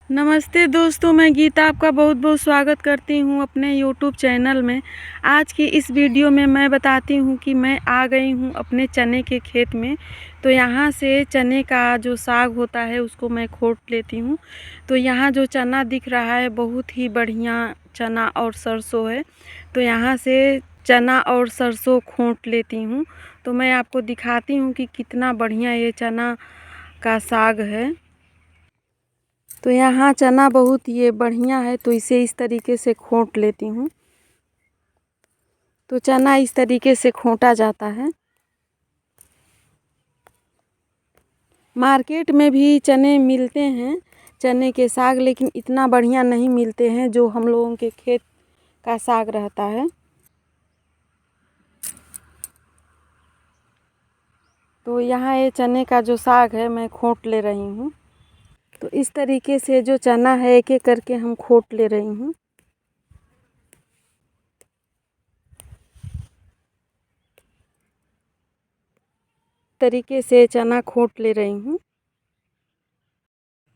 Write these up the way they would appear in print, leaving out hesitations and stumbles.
नमस्ते दोस्तों, मैं गीता आपका बहुत बहुत स्वागत करती हूँ अपने यूट्यूब चैनल में। आज की इस वीडियो में मैं बताती हूँ कि मैं आ गई हूँ अपने चने के खेत में। तो यहाँ से चने का जो साग होता है उसको मैं खोट लेती हूँ। तो यहाँ जो चना दिख रहा है बहुत ही बढ़िया चना और सरसों है। तो यहाँ से चना और सरसों खोट लेती हूँ। तो मैं आपको दिखाती हूँ कि कितना बढ़िया ये चना का साग है। तो यहाँ चना बहुत ये बढ़िया है, तो इसे इस तरीके से खोट लेती हूँ। तो चना इस तरीके से खोटा जाता है। मार्केट में भी चने मिलते हैं, चने के साग, लेकिन इतना बढ़िया नहीं मिलते हैं जो हम लोगों के खेत का साग रहता है। तो यहाँ ये चने का जो साग है मैं खोट ले रही हूँ। तो इस तरीके से जो चना है एक एक करके हम खोट ले रही हूँ। तरीके से चना खोट ले रही हूँ।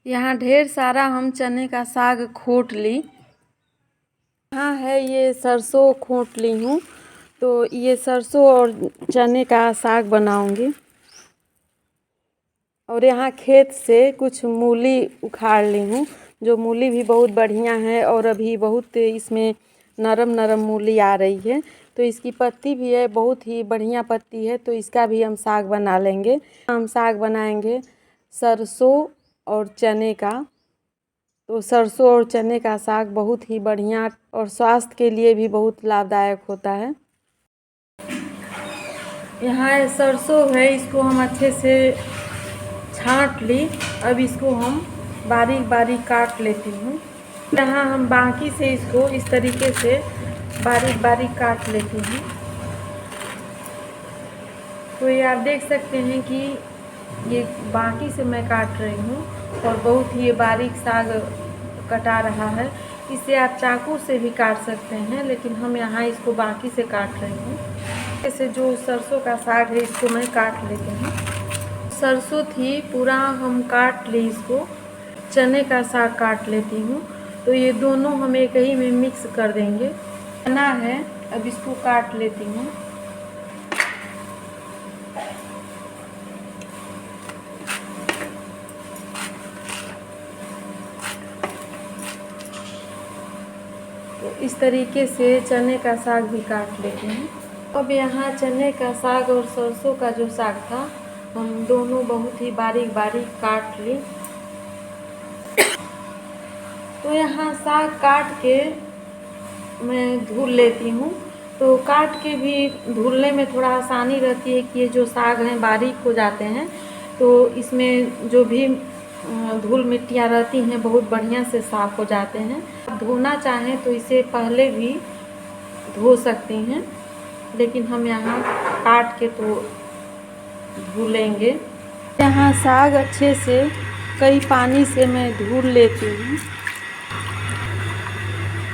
यहाँ ढेर सारा हम चने का साग खोट ली। यहाँ है ये सरसों खोट ली हूँ। तो ये सरसों और चने का साग बनाऊंगी। और यहाँ खेत से कुछ मूली उखाड़ ली हूँ, जो मूली भी बहुत बढ़िया है और अभी बहुत इसमें नरम नरम मूली आ रही है। तो इसकी पत्ती भी है, बहुत ही बढ़िया पत्ती है। तो इसका भी हम साग बना लेंगे। हम साग बनाएंगे सरसों और चने का। तो सरसों और चने का साग बहुत ही बढ़िया और स्वास्थ्य के लिए भी बहुत लाभदायक होता है। यहाँ सरसों है, इसको हम अच्छे से छांट ली। अब इसको हम बारीक बारीक काट लेती हूँ। यहाँ हम बाकी से इसको इस तरीके से बारीक बारीक काट लेती हूँ। तो ये आप देख सकते हैं कि ये बाकी से मैं काट रही हूँ और बहुत ही बारीक साग कटा रहा है। इसे आप चाकू से भी काट सकते हैं, लेकिन हम यहाँ इसको बाकी से काट रही हूँ। ऐसे जो सरसों का साग है इसको मैं काट लेती हूँ। सरसों थी पूरा हम काट ली, इसको चने का साग काट लेती हूँ। तो ये दोनों हम एक ही में मिक्स कर देंगे। चना है, अब इसको काट लेती हूँ। तो इस तरीके से चने का साग भी काट लेते हैं। अब यहाँ चने का साग और सरसों का जो साग था हम दोनों बहुत ही बारीक बारीक काट ली। तो यहाँ साग काट के मैं धुल लेती हूँ। तो काट के भी धुलने में थोड़ा आसानी रहती है कि ये जो साग हैं बारीक हो जाते हैं। तो इसमें जो भी धूल मिट्टियाँ रहती हैं बहुत बढ़िया से साफ़ हो जाते हैं। धोना चाहें तो इसे पहले भी धो सकती हैं, लेकिन हम यहाँ काट के तो धुलेंगे। यहाँ साग अच्छे से कई पानी से मैं धुल लेती हूँ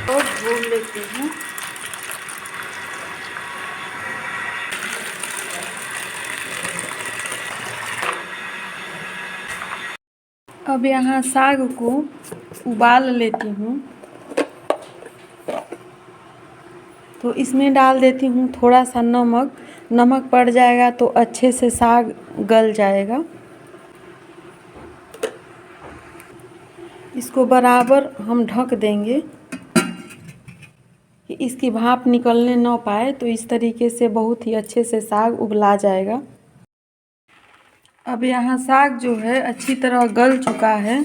और धुल लेती हूँ। अब यहाँ साग को उबाल लेती हूँ। तो इसमें डाल देती हूँ थोड़ा सा नमक। नमक पड़ जाएगा तो अच्छे से साग गल जाएगा। इसको बराबर हम ढक देंगे कि इसकी भाप निकलने न पाए। तो इस तरीके से बहुत ही अच्छे से साग उबला जाएगा। अब यहाँ साग जो है अच्छी तरह गल चुका है।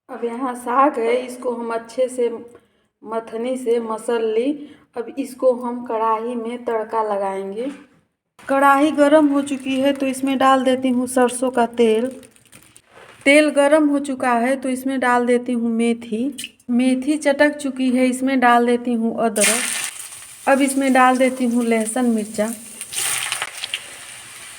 अब यहाँ साग है, इसको हम अच्छे से मथनी से मसल ली। अब इसको हम कढ़ाई में तड़का लगाएंगे। कढ़ाई गरम हो चुकी है तो इसमें डाल देती हूँ सरसों का तेल। तेल गरम हो चुका है तो इसमें डाल देती हूँ मेथी। मेथी चटक चुकी है, इसमें डाल देती हूँ अदरक। अब इसमें डाल देती हूँ लहसुन मिर्चा।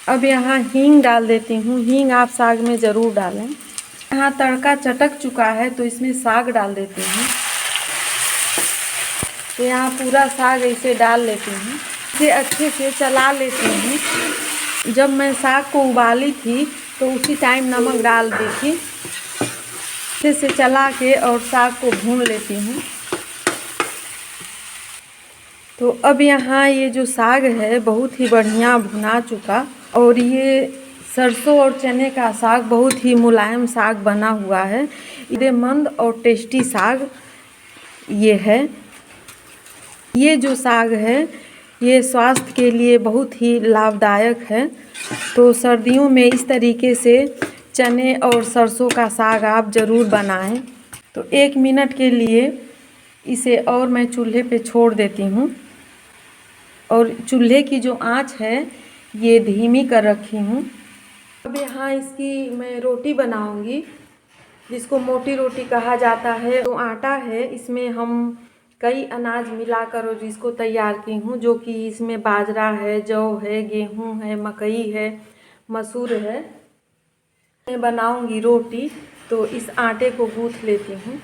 अब यहाँ हींग डाल देती हूँ। हींग आप साग में ज़रूर डालें। यहाँ तड़का चटक चुका है तो इसमें साग डाल देती हूँ। तो यहाँ पूरा साग ऐसे डाल लेती हूँ। इसे अच्छे से चला लेती हूँ। जब मैं साग को उबाली थी तो उसी टाइम नमक डाल दी थी। अच्छे से चला के और साग को भून लेती हूँ। तो अब यहाँ ये जो साग है बहुत ही बढ़िया भुना चुका, और ये सरसों और चने का साग बहुत ही मुलायम साग बना हुआ है। सेहतमंद और टेस्टी साग ये है। ये जो साग है ये स्वास्थ्य के लिए बहुत ही लाभदायक है। तो सर्दियों में इस तरीके से चने और सरसों का साग आप ज़रूर बनाएं। तो 1 मिनट के लिए इसे और मैं चूल्हे पे छोड़ देती हूँ, और चूल्हे की जो आंच है ये धीमी कर रखी हूँ। अब यहाँ इसकी मैं रोटी बनाऊँगी, जिसको मोटी रोटी कहा जाता है। तो आटा है, इसमें हम कई अनाज मिलाकर और इसको तैयार की हूँ, जो कि इसमें बाजरा है, जौ है, गेहूँ है, मकई है, मसूर है। मैं बनाऊँगी रोटी, तो इस आटे को गूँथ लेती हूँ।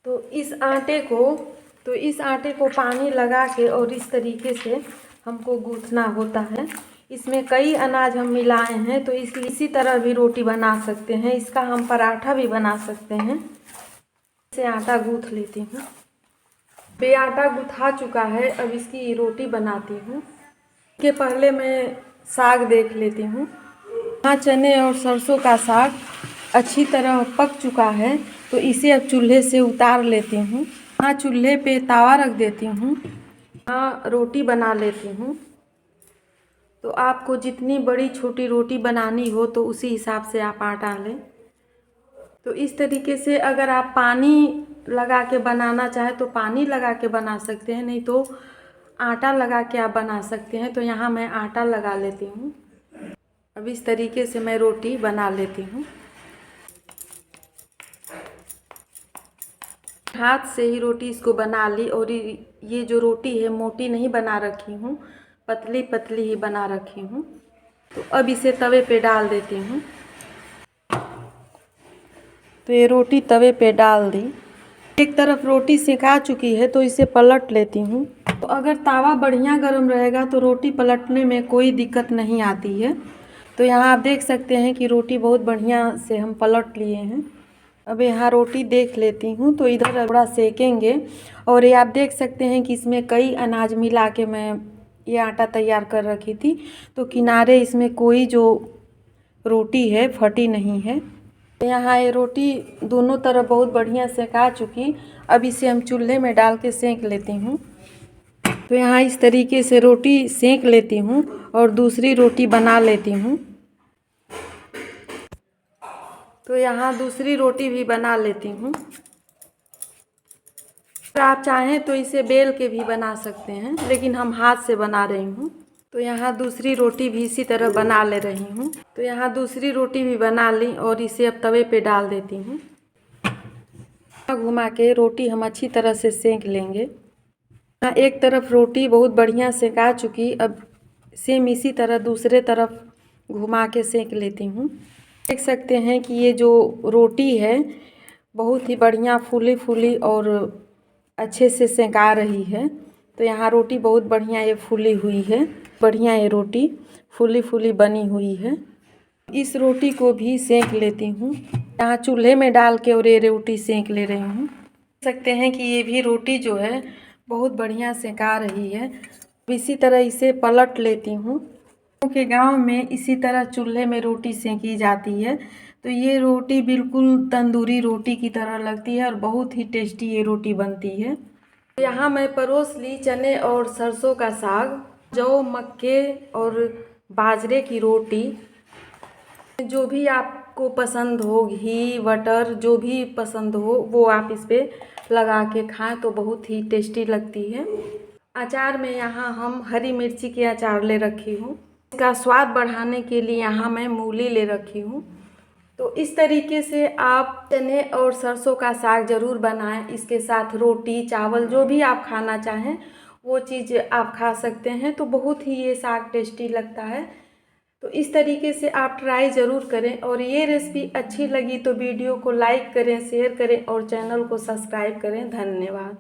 तो इस आटे को पानी लगा के और इस तरीके से हमको गूँथना होता है। इसमें कई अनाज हम मिलाए हैं, तो इसी तरह भी रोटी बना सकते हैं। इसका हम पराठा भी बना सकते हैं। इसे आटा गूँथ लेती हूँ। ये आटा गूँथा चुका है, अब इसकी रोटी बनाती हूँ। इसके पहले मैं साग देख लेती हूँ। यहाँ चने और सरसों का साग अच्छी तरह पक चुका है, तो इसे अब चूल्हे से उतार लेती हूँ। यहाँ चूल्हे पे तवा रख देती हूँ। यहाँ रोटी बना लेती हूँ। तो आपको जितनी बड़ी छोटी रोटी बनानी हो तो उसी हिसाब से आप आटा लें। तो इस तरीके से अगर आप पानी लगा के बनाना चाहें तो पानी लगा के बना सकते हैं, नहीं तो आटा लगा के आप बना सकते हैं। तो यहाँ मैं आटा लगा लेती हूँ। अब इस तरीके से मैं रोटी बना लेती हूँ। हाथ से ही रोटी इसको बना ली, और ये जो रोटी है मोटी नहीं बना रखी हूँ, पतली पतली ही बना रखी हूँ। तो अब इसे तवे पे डाल देती हूँ। तो ये रोटी तवे पे डाल दी। एक तरफ रोटी सिका चुकी है, तो इसे पलट लेती हूँ। तो अगर तवा बढ़िया गर्म रहेगा तो रोटी पलटने में कोई दिक्कत नहीं आती है। तो यहाँ आप देख सकते हैं कि रोटी बहुत बढ़िया से हम पलट लिए हैं। अब यहाँ रोटी देख लेती हूँ, तो इधर थोड़ा सेकेंगे। और ये आप देख सकते हैं कि इसमें कई अनाज मिला के मैं ये आटा तैयार कर रखी थी, तो किनारे इसमें कोई जो रोटी है फटी नहीं है। यहाँ ये रोटी दोनों तरफ बहुत बढ़िया सेका चुकी। अब इसे हम चूल्हे में डाल के सेंक लेती हूँ। तो यहाँ इस तरीके से रोटी सेंक लेती हूँ और दूसरी रोटी बना लेती हूँ। तो यहाँ दूसरी रोटी भी बना लेती हूँ। अगर आप चाहें तो इसे बेल के भी बना सकते हैं, लेकिन हम हाथ से बना रही हूँ। तो यहाँ दूसरी रोटी भी इसी तरह बना ले रही हूँ। तो यहाँ दूसरी रोटी भी बना ली और इसे अब तवे पे डाल देती हूँ। घुमा के रोटी हम अच्छी तरह से सेंक लेंगे। यहाँ एक तरफ रोटी बहुत बढ़िया सेका चुकी, अब सेम इसी तरह दूसरे तरफ घुमा के सेंक लेती हूँ। देख सकते हैं कि ये जो रोटी है बहुत ही बढ़िया फूली फूली और अच्छे से सेका रही है। तो यहाँ रोटी बहुत बढ़िया ये फूली हुई है, बढ़िया ये रोटी फूली फूली बनी हुई है। इस रोटी को भी सेंक लेती हूँ। यहाँ चूल्हे में डाल के और ये रोटी सेंक ले रही हूँ। देख सकते हैं कि ये भी रोटी जो है बहुत बढ़िया सेका रही है। इसी तरह इसे पलट लेती हूँ, क्योंकि गांव में इसी तरह चूल्हे में रोटी सेंकी जाती है। तो ये रोटी बिल्कुल तंदूरी रोटी की तरह लगती है और बहुत ही टेस्टी ये रोटी बनती है। यहाँ मैं परोस ली चने और सरसों का साग, जौ, मक्के और बाजरे की रोटी। जो भी आपको पसंद हो, घी, बटर, जो भी पसंद हो वो आप इस पे लगा के खाएं तो बहुत ही टेस्टी लगती है। अचार में यहाँ हम हरी मिर्ची के अचार ले रखी हूँ। इसका स्वाद बढ़ाने के लिए यहाँ मैं मूली ले रखी हूँ। तो इस तरीके से आप चने और सरसों का साग ज़रूर बनाएं। इसके साथ रोटी, चावल, जो भी आप खाना चाहें वो चीज़ आप खा सकते हैं। तो बहुत ही ये साग टेस्टी लगता है। तो इस तरीके से आप ट्राई ज़रूर करें, और ये रेसिपी अच्छी लगी तो वीडियो को लाइक करें, शेयर करें और चैनल को सब्सक्राइब करें। धन्यवाद।